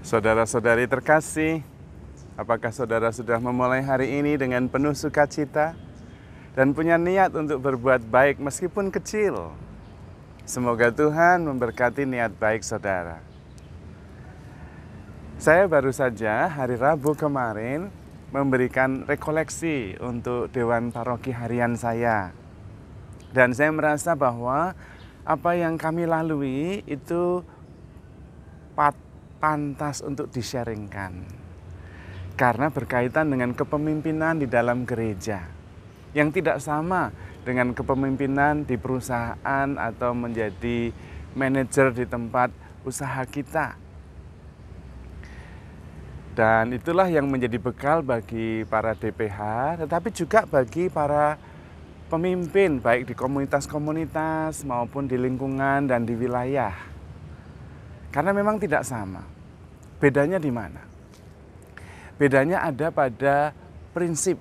Saudara-saudari terkasih, apakah saudara sudah memulai hari ini dengan penuh sukacita dan punya niat untuk berbuat baik meskipun kecil? Semoga Tuhan memberkati niat baik saudara. Saya baru saja hari Rabu kemarin memberikan rekoleksi untuk Dewan Paroki Harian saya. Dan saya merasa bahwa apa yang kami lalui itu pantas untuk di-sharingkan. Karena berkaitan dengan kepemimpinan di dalam gereja. Yang tidak sama dengan kepemimpinan di perusahaan atau menjadi manajer di tempat usaha kita. Dan itulah yang menjadi bekal bagi para DPH, tetapi juga bagi para pemimpin, baik di komunitas-komunitas maupun di lingkungan dan di wilayah. Karena memang tidak sama. Bedanya di mana? Bedanya ada pada prinsip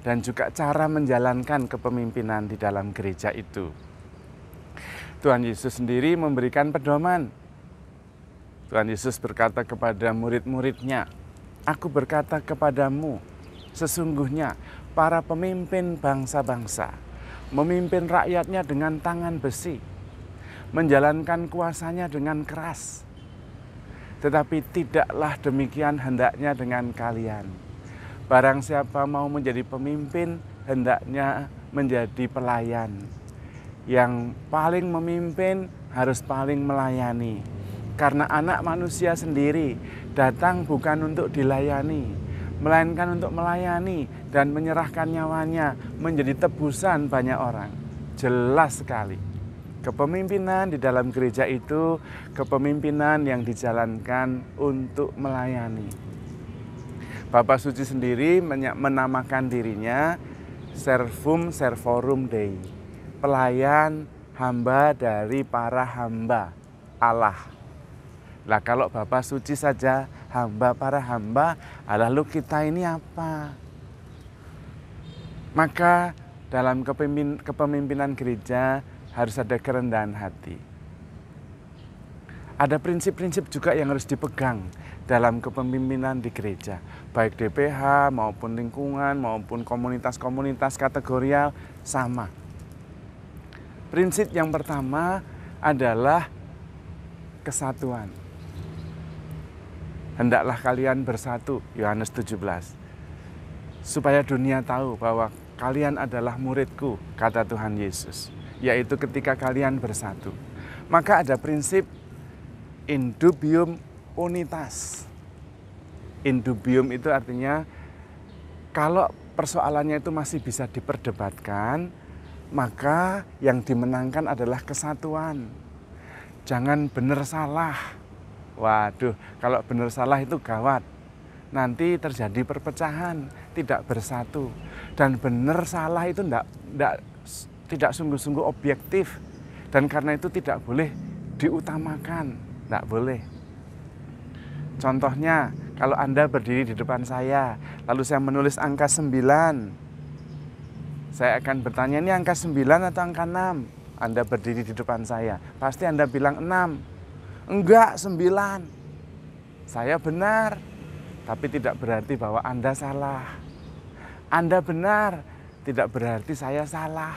dan juga cara menjalankan kepemimpinan di dalam gereja itu. Tuhan Yesus sendiri memberikan pedoman. Tuhan Yesus berkata kepada murid-muridnya, "Aku berkata kepadamu, sesungguhnya para pemimpin bangsa-bangsa memimpin rakyatnya dengan tangan besi, menjalankan kuasanya dengan keras. Tetapi tidaklah demikian hendaknya dengan kalian. Barang siapa mau menjadi pemimpin, hendaknya menjadi pelayan. Yang paling memimpin harus paling melayani. Karena anak manusia sendiri datang bukan untuk dilayani, melainkan untuk melayani dan menyerahkan nyawanya menjadi tebusan banyak orang." Jelas sekali. Kepemimpinan di dalam gereja itu kepemimpinan yang dijalankan untuk melayani. Bapak Suci sendiri menamakan dirinya Servum Servorum Dei, pelayan hamba dari para hamba Allah. Lah kalau Bapak Suci saja hamba para hamba, lalu kita ini apa? Maka dalam kepemimpinan gereja harus ada kerendahan hati. Ada prinsip-prinsip juga yang harus dipegang dalam kepemimpinan di gereja. Baik DPH maupun lingkungan maupun komunitas-komunitas kategorial sama. Prinsip yang pertama adalah kesatuan. Hendaklah kalian bersatu, Yohanes 17. Supaya dunia tahu bahwa kalian adalah muridku, kata Tuhan Yesus. Yaitu ketika kalian bersatu. Maka ada prinsip indubium unitas. Indubium itu artinya kalau persoalannya itu masih bisa diperdebatkan, maka yang dimenangkan adalah kesatuan. Jangan benar salah. Waduh, kalau benar salah itu gawat. Nanti terjadi perpecahan, tidak bersatu. Dan benar salah itu tidak sungguh-sungguh objektif, dan karena itu tidak boleh diutamakan, tidak boleh. Contohnya, kalau Anda berdiri di depan saya, lalu saya menulis angka 9, saya akan bertanya, ini angka 9 atau angka 6? Anda berdiri di depan saya, pasti Anda bilang 6. Enggak, 9. Saya benar, tapi tidak berarti bahwa Anda salah. Anda benar, tidak berarti saya salah.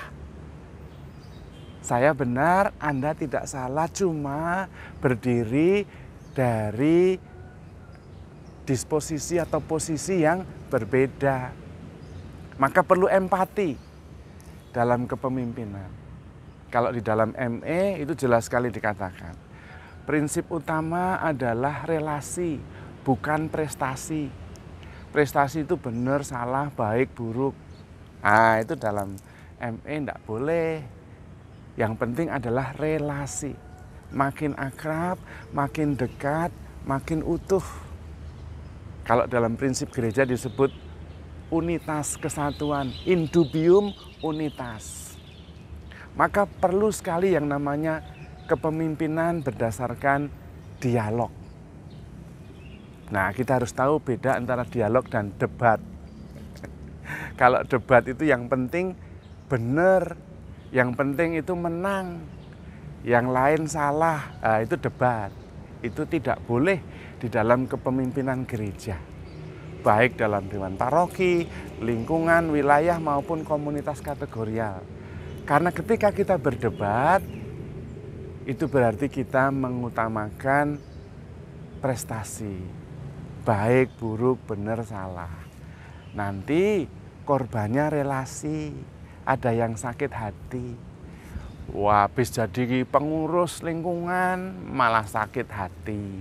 Saya benar, Anda tidak salah, cuma berdiri dari disposisi atau posisi yang berbeda. Maka perlu empati dalam kepemimpinan. Kalau di dalam ME itu jelas sekali dikatakan. Prinsip utama adalah relasi, bukan prestasi. Prestasi itu benar, salah, baik, buruk. Nah, itu dalam ME tidak boleh. Yang penting adalah relasi. Makin akrab, makin dekat, makin utuh. Kalau dalam prinsip gereja disebut unitas kesatuan, indubium unitas. Maka perlu sekali yang namanya kepemimpinan berdasarkan dialog. Nah, kita harus tahu beda antara dialog dan debat. Kalau debat itu yang penting benar, yang penting itu menang, yang lain salah, itu debat. itu tidak boleh di dalam kepemimpinan gereja. Baik dalam dewan paroki, lingkungan, wilayah maupun komunitas kategorial. Karena ketika kita berdebat, itu berarti kita mengutamakan prestasi. Baik, buruk, benar, salah. Nanti korbannya relasi, ada yang sakit hati. Wah, habis jadi pengurus lingkungan malah sakit hati.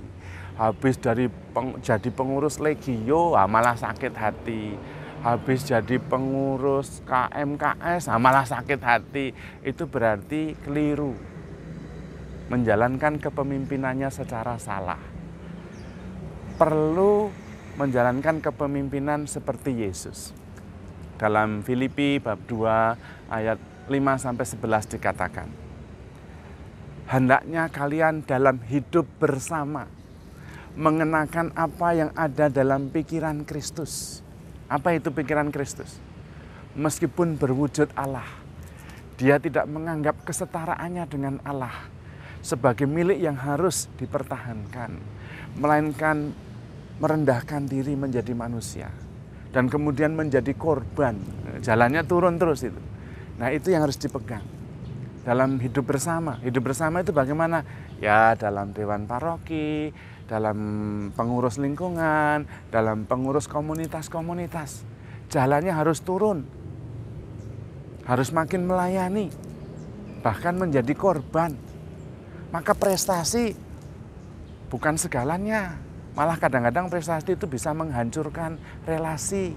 Habis jadi pengurus legio malah sakit hati. Habis jadi pengurus KMKS malah sakit hati. Itu berarti keliru. Menjalankan kepemimpinannya secara salah. Perlu menjalankan kepemimpinan seperti Yesus. Dalam Filipi bab 2 ayat 5-11 dikatakan, hendaknya kalian dalam hidup bersama mengenakan apa yang ada dalam pikiran Kristus. Apa itu pikiran Kristus? Meskipun berwujud Allah, dia tidak menganggap kesetaraannya dengan Allah sebagai milik yang harus dipertahankan, melainkan merendahkan diri menjadi manusia dan kemudian menjadi korban. Jalannya turun terus itu. Nah, itu yang harus dipegang dalam hidup bersama. Hidup bersama itu bagaimana? Ya, dalam dewan paroki, dalam pengurus lingkungan, dalam pengurus komunitas-komunitas. Jalannya harus turun. Harus makin melayani, bahkan menjadi korban. Maka prestasi bukan segalanya. Malah kadang-kadang prestasi itu bisa menghancurkan relasi.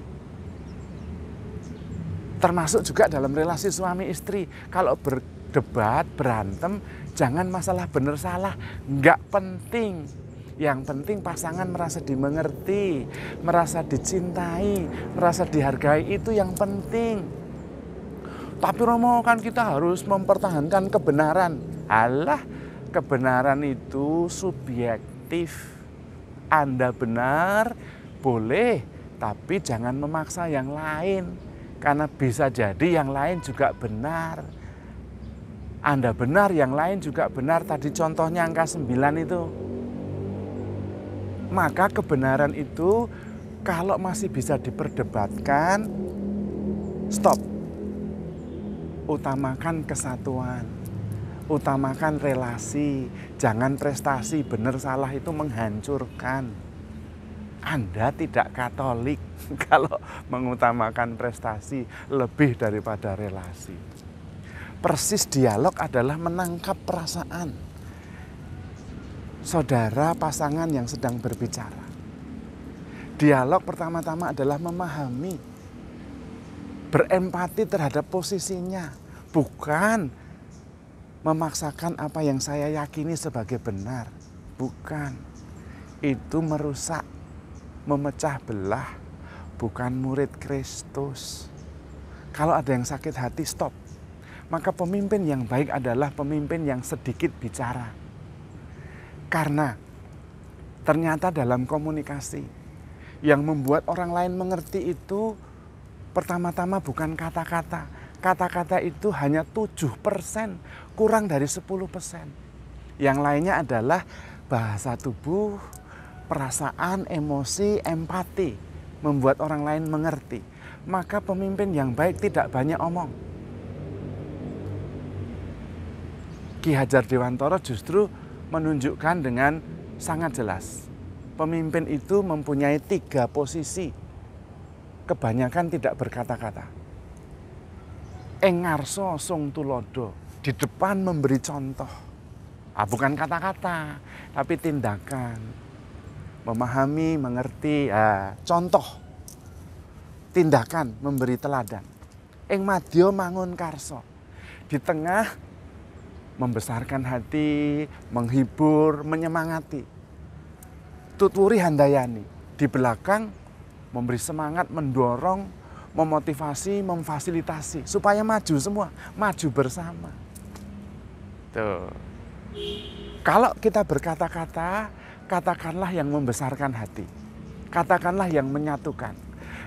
Termasuk juga dalam relasi suami istri. Kalau berdebat, berantem, jangan masalah benar salah. Enggak penting. Yang penting pasangan merasa dimengerti, merasa dicintai, merasa dihargai, itu yang penting. Tapi Romo, kan kita harus mempertahankan kebenaran. Alah, kebenaran itu subjektif. Anda benar, boleh, tapi jangan memaksa yang lain. Karena bisa jadi yang lain juga benar. Anda benar, yang lain juga benar. Tadi contohnya angka 9 itu. Maka kebenaran itu kalau masih bisa diperdebatkan, stop. Utamakan kesatuan. Utamakan relasi. Jangan prestasi, benar salah itu menghancurkan. Anda tidak Katolik kalau mengutamakan prestasi lebih daripada relasi. Persis dialog adalah menangkap perasaan saudara pasangan yang sedang berbicara. Dialog pertama-tama adalah memahami, berempati terhadap posisinya, bukan memaksakan apa yang saya yakini sebagai benar. Bukan. Itu merusak, memecah belah, bukan murid Kristus. Kalau ada yang sakit hati, stop. Maka pemimpin yang baik adalah pemimpin yang sedikit bicara. Karena ternyata dalam komunikasi yang membuat orang lain mengerti itu pertama-tama bukan kata-kata. Kata-kata itu hanya 7%, kurang dari 10%. Yang lainnya adalah bahasa tubuh, perasaan, emosi, empati, membuat orang lain mengerti. Maka pemimpin yang baik tidak banyak omong. Ki Hajar Dewantara justru menunjukkan dengan sangat jelas. Pemimpin itu mempunyai 3 posisi. Kebanyakan tidak berkata-kata. Engarso sung tulodo, di depan memberi contoh. Bukan kata-kata, tapi tindakan. Memahami, mengerti, contoh, tindakan, memberi teladan. Ing madya mangun karso, di tengah membesarkan hati, menghibur, menyemangati. Tuturi handayani, di belakang memberi semangat, mendorong, memotivasi, memfasilitasi supaya maju semua, maju bersama. Tuh. Kalau kita berkata-kata, katakanlah yang membesarkan hati. Katakanlah yang menyatukan.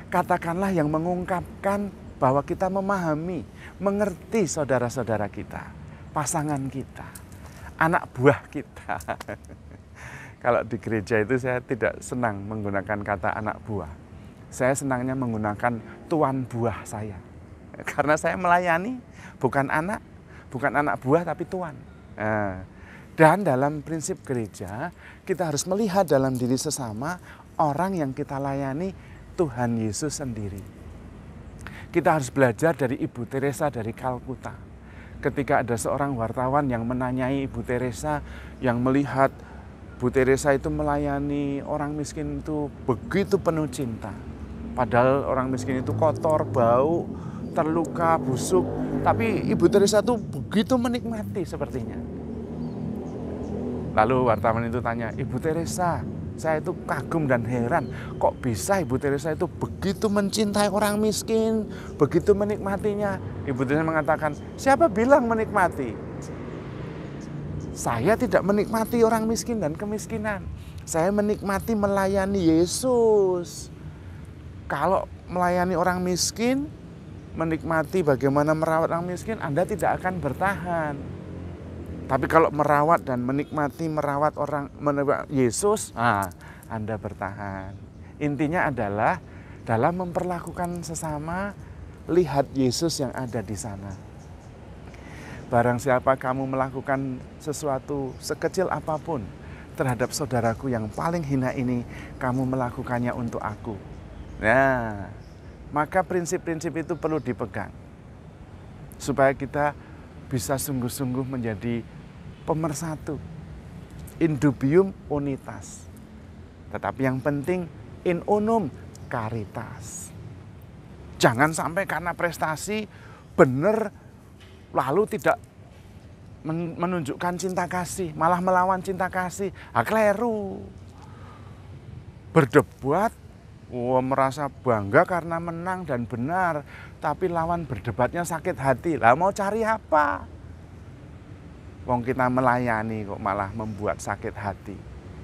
Katakanlah yang mengungkapkan bahwa kita memahami, mengerti saudara-saudara kita, pasangan kita, anak buah kita. Kalau di gereja itu saya tidak senang menggunakan kata anak buah. Saya senangnya menggunakan tuan buah saya. Karena saya melayani bukan anak buah tapi tuan. Nah, dan dalam prinsip gereja kita harus melihat dalam diri sesama orang yang kita layani Tuhan Yesus sendiri. Kita harus belajar dari Ibu Teresa dari Kalkuta. Ketika ada seorang wartawan yang menanyai Ibu Teresa, yang melihat Bu Teresa itu melayani orang miskin itu begitu penuh cinta. Padahal orang miskin itu kotor, bau, terluka, busuk. Tapi Ibu Teresa itu begitu menikmati sepertinya. Lalu wartawan itu tanya, Ibu Teresa, saya itu kagum dan heran. Kok bisa Ibu Teresa itu begitu mencintai orang miskin, begitu menikmatinya? Ibu Teresa mengatakan, siapa bilang menikmati? Saya tidak menikmati orang miskin dan kemiskinan. Saya menikmati melayani Yesus. Kalau melayani orang miskin, menikmati bagaimana merawat orang miskin, Anda tidak akan bertahan. Tapi kalau merawat dan menikmati merawat orang Yesus, Anda bertahan. Intinya adalah dalam memperlakukan sesama, lihat Yesus yang ada di sana. Barang siapa kamu melakukan sesuatu sekecil apapun terhadap saudaraku yang paling hina ini, kamu melakukannya untuk aku. Nah, maka prinsip-prinsip itu perlu dipegang. Supaya kita bisa sungguh-sungguh menjadi pemersatu. In dubium unitas. Tetapi yang penting in unum caritas. Jangan sampai karena prestasi benar lalu tidak menunjukkan cinta kasih, malah melawan cinta kasih. Keliru. Berdebat, merasa bangga karena menang dan benar, tapi lawan berdebatnya sakit hati. Lah mau cari apa? Wong kita melayani kok malah membuat sakit hati.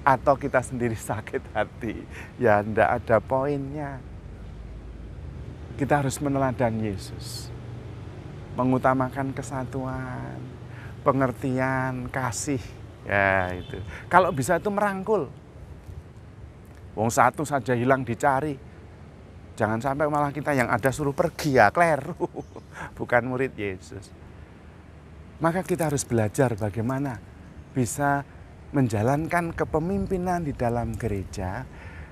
Atau kita sendiri sakit hati. Ya ndak ada poinnya. Kita harus meneladani Yesus. Mengutamakan kesatuan, pengertian, kasih. Ya itu. Kalau bisa itu merangkul. Wong satu saja hilang dicari. Jangan sampai malah kita yang ada suruh pergi, ya kleru. Bukan murid Yesus. Maka kita harus belajar bagaimana bisa menjalankan kepemimpinan di dalam gereja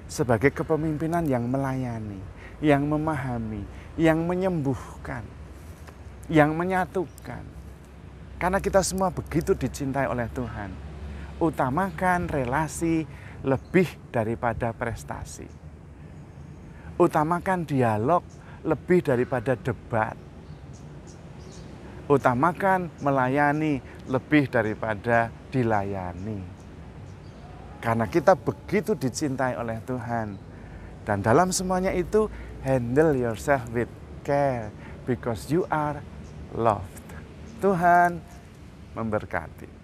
sebagai kepemimpinan yang melayani, yang memahami, yang menyembuhkan, yang menyatukan. Karena kita semua begitu dicintai oleh Tuhan. Utamakan relasi lebih daripada prestasi. Utamakan dialog lebih daripada debat. Utamakan melayani lebih daripada dilayani. Karena kita begitu dicintai oleh Tuhan. Dan dalam semuanya itu, handle yourself with care because you are loved. Tuhan memberkati.